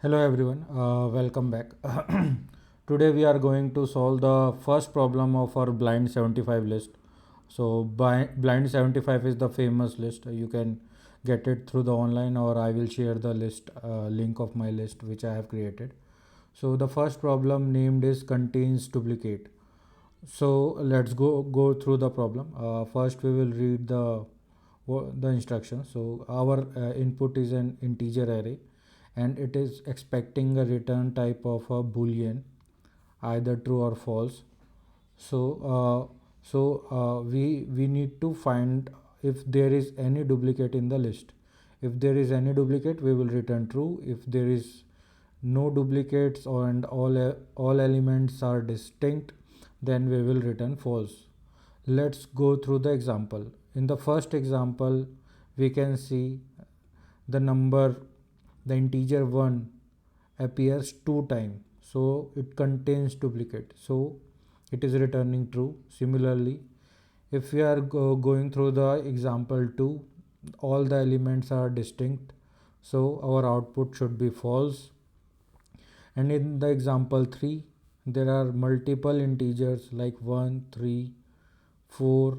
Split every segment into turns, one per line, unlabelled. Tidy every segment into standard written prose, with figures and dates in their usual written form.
Hello everyone, welcome back. Today we are going to solve the first problem of our blind 75 list. So blind 75 is the famous list. You can get it through the online, or I will share the list link of my list which I have created. So the first problem named is contains duplicate. So let's go through the problem. First we will read the instructions. So our input is an integer array, and it is expecting a return type of a boolean, either true or false. So we need to find if there is any duplicate in the list. If there is any duplicate, we will return true. If there is no duplicates and all elements are distinct, then we will return false. Let's go through the example. In the first example, we can see the number, the integer 1 appears 2 times, so it contains duplicate, so it is returning true. Similarly, if we are going through the example 2, all the elements are distinct, so our output should be false. And in the example 3, there are multiple integers like 1, 3, 4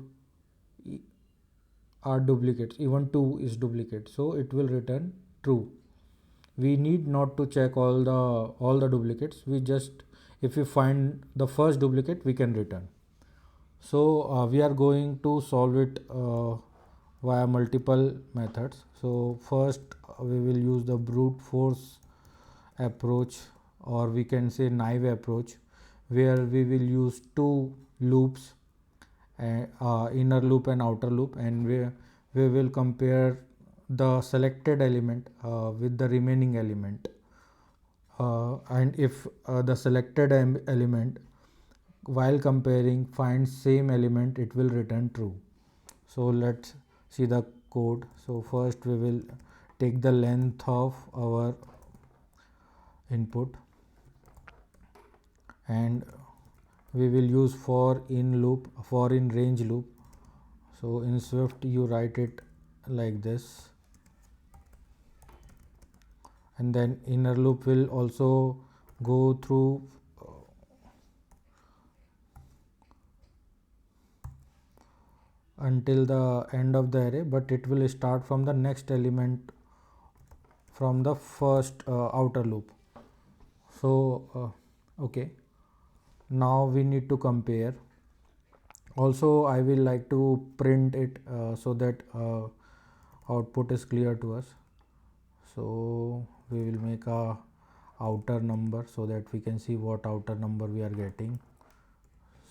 are duplicates, even 2 is duplicate, so it will return true. We need not to check all the duplicates. We just, if we find the first duplicate, we can return. So we are going to solve it via multiple methods. So first we will use the brute force approach, or we can say naive approach, where we will use two loops, inner loop and outer loop, and we will compare the selected element with the remaining element, and if the selected element while comparing finds same element, it will return true. So let's see the code. So first we will take the length of our input, and we will use for in loop, for in range loop. So in Swift you write it like this, and then inner loop will also go through until the end of the array, but it will start from the next element from the first outer loop. So okay, now we need to compare. Also I will like to print it so that output is clear to us. So we will make a outer number so that we can see what outer number we are getting.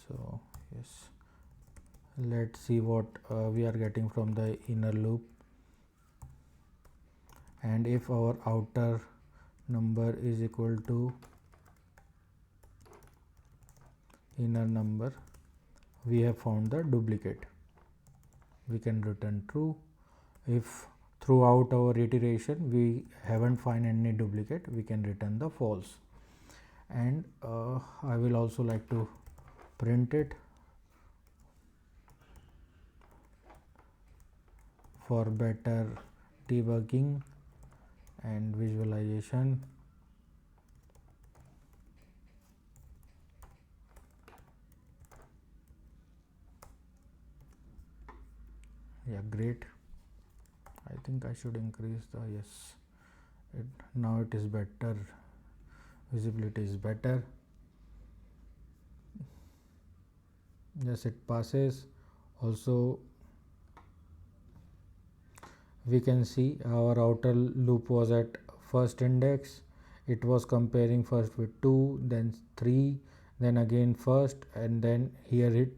So yes, let's see what we are getting from the inner loop, and if our outer number is equal to inner number, we have found the duplicate, we can return true. If throughout our iteration we haven't find any duplicate, we can return the false. And I will also like to print it for better debugging and visualization. Yeah, great. I think I should increase the, yes, now it is better, visibility is better. Yes, it passes. Also we can see our outer loop was at first index, it was comparing first with 2, then 3, then again first, and then here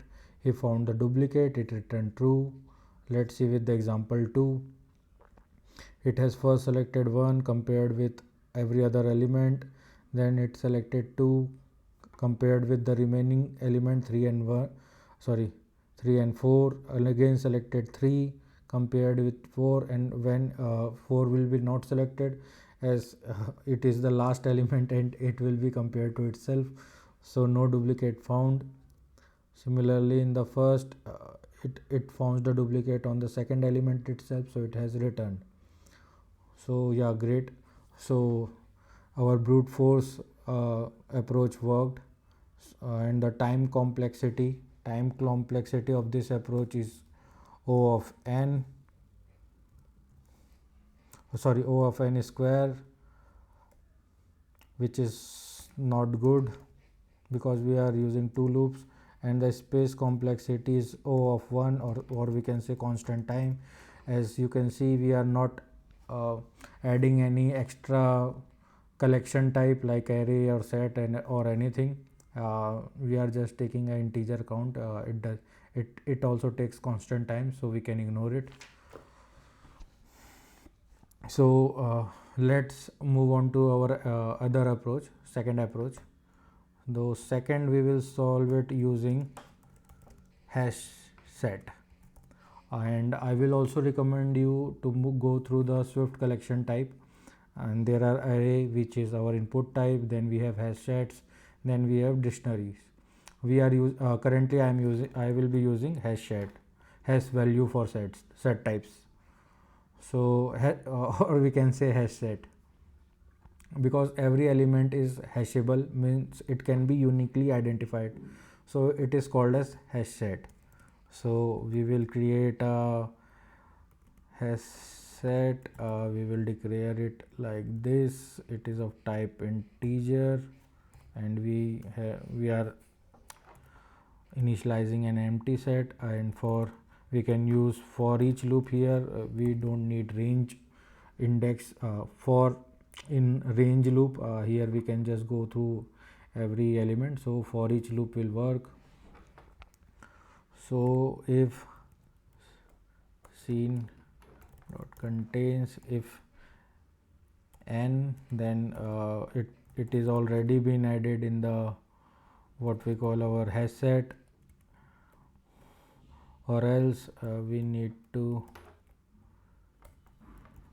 he found the duplicate, it returned true. Let's see with the example 2. It has first selected 1, compared with every other element, then it selected 2, compared with the remaining element 3 and 4, and again selected 3, compared with 4, and when 4 will be not selected, as it is the last element and it will be compared to itself, so no duplicate found. Similarly, in the first, it founds the duplicate on the second element itself, so it has returned. So yeah, great. So our brute force approach worked. And the time complexity of this approach is O of n square, which is not good because we are using two loops. And the space complexity is O of 1, or we can say constant time. As you can see, we are not adding any extra collection type like array or set or anything. We are just taking an integer count. It also takes constant time, so we can ignore it. So let's move on to our other approach, second approach. Though second, we will solve it using hash set, and I will also recommend you to go through the Swift collection type. And there are array, which is our input type, then we have hash sets, then we have dictionaries. We are currently I will be using hash value for set types. So or we can say hash set, because every element is hashable, means it can be uniquely identified, so it is called as hash set. So we will create a hash set. We will declare it like this. It is of type integer, and we are initializing an empty set. And we can use for each loop here. We don't need range index for in range loop. Here we can just go through every element, so for each loop will work. So if scene dot contains if n, then it is already been added in the what we call our hash set, or else we need to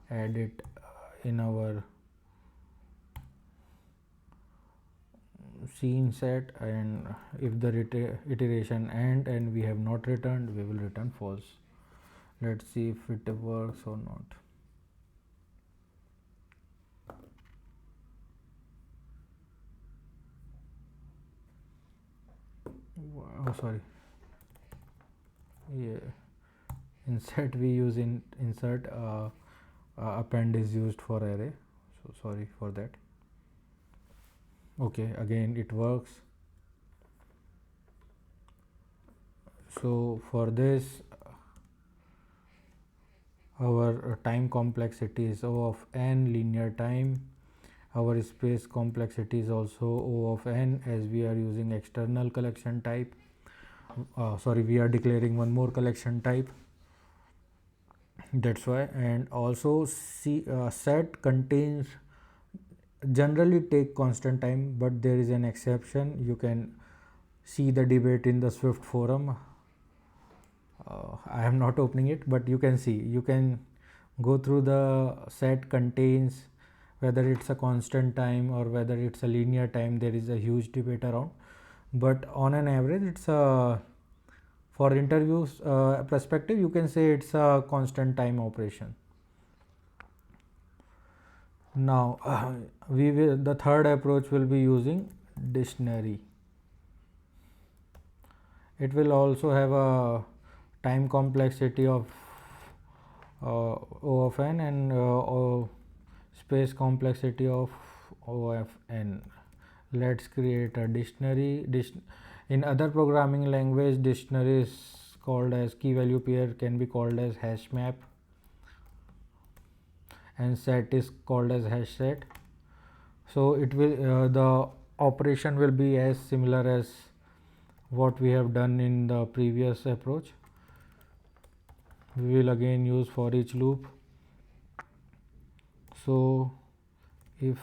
add it in our scene set. And if the iteration end and we have not returned, we will return false. Let's see if it works or not. Oh, sorry. Yeah, in set we use insert append is used for array, so sorry for that. Okay, again it works. So for this, our time complexity is O of n linear time. Our space complexity is also O of n, as we are using external collection type. We are declaring one more collection type, that's why. And also set contains generally take constant time, but there is an exception. You can see the debate in the Swift forum. I am not opening it, but you can go through the set contains, whether it's a constant time or whether it's a linear time. There is a huge debate around, but on an average it's for interviews perspective, you can say it's a constant time operation. Now the third approach will be using dictionary. It will also have a time complexity of O of n and space complexity of O of n. Let's create a dictionary. In other programming language, dictionary is called as key value pair, can be called as hash map, and set is called as hash set. So it will the operation will be as similar as what we have done in the previous approach. We will again use for each loop. So if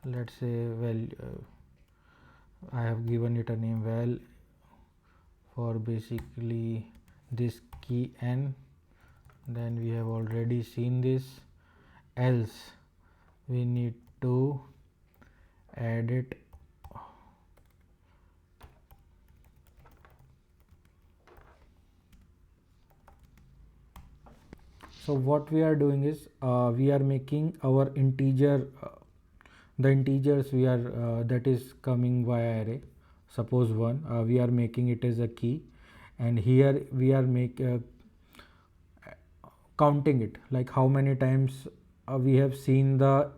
let's say I have given it a name val for basically this key n, then we have already seen this. Else we need to add it So what we are doing is we are making our integer, the integers we are that is coming via array. Suppose 1, we are making it as a key, and here we are counting it, like how many times we have seen the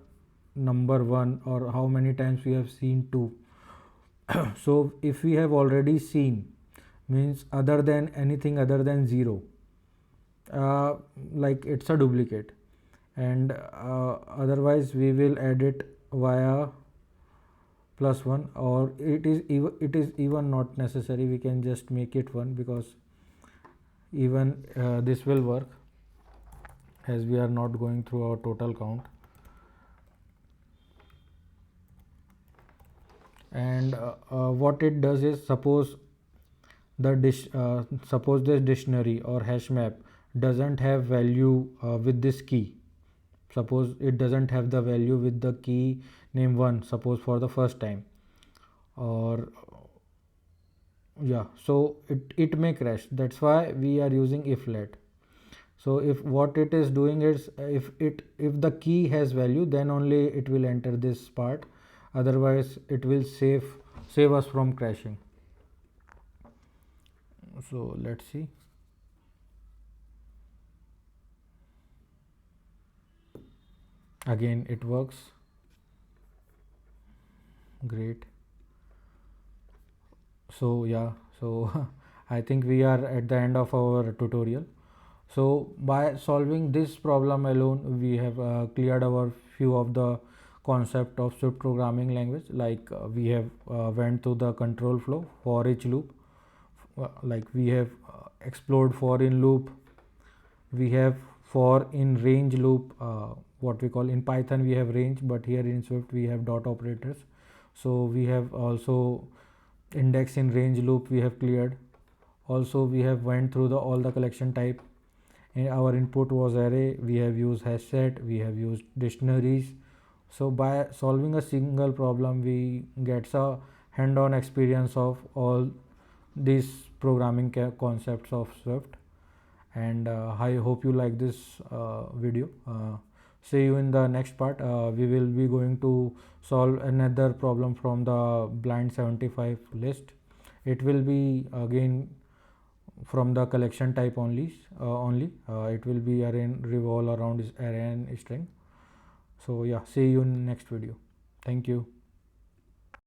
number 1 or how many times we have seen 2. So if we have already seen, means other than anything other than 0, like it's a duplicate, and otherwise we will add it via +1, or it is even not necessary, we can just make it 1, because even this will work as we are not going through our total count. And what it does is, suppose suppose this dictionary or hash map doesn't have value with this key. Suppose it doesn't have the value with the key name 1, suppose for the first time, or yeah, so it may crash. That's why we are using if let. So if what it is doing is, if the key has value, then only it will enter this part, otherwise it will save us from crashing. So let's see. Again it works. Great. So yeah, so I think we are at the end of our tutorial. So by solving this problem alone, we have cleared our few of the concept of Swift programming language. Like we have went to the control flow, for each loop, like we have explored for in loop, we have for in range loop, what we call in Python we have range, but here in Swift we have dot operators. So we have also index in range loop we have cleared. Also we have went through all the collection type. Our input was array, we have used hash set, we have used dictionaries. So by solving a single problem, we get a hand-on experience of all these programming concepts of Swift. And I hope you like this video. See you in the next part. We will be going to solve another problem from the blind 75 list. It will be again from the collection type only. It will be revolve around array and string. So yeah, see you in next video. Thank you.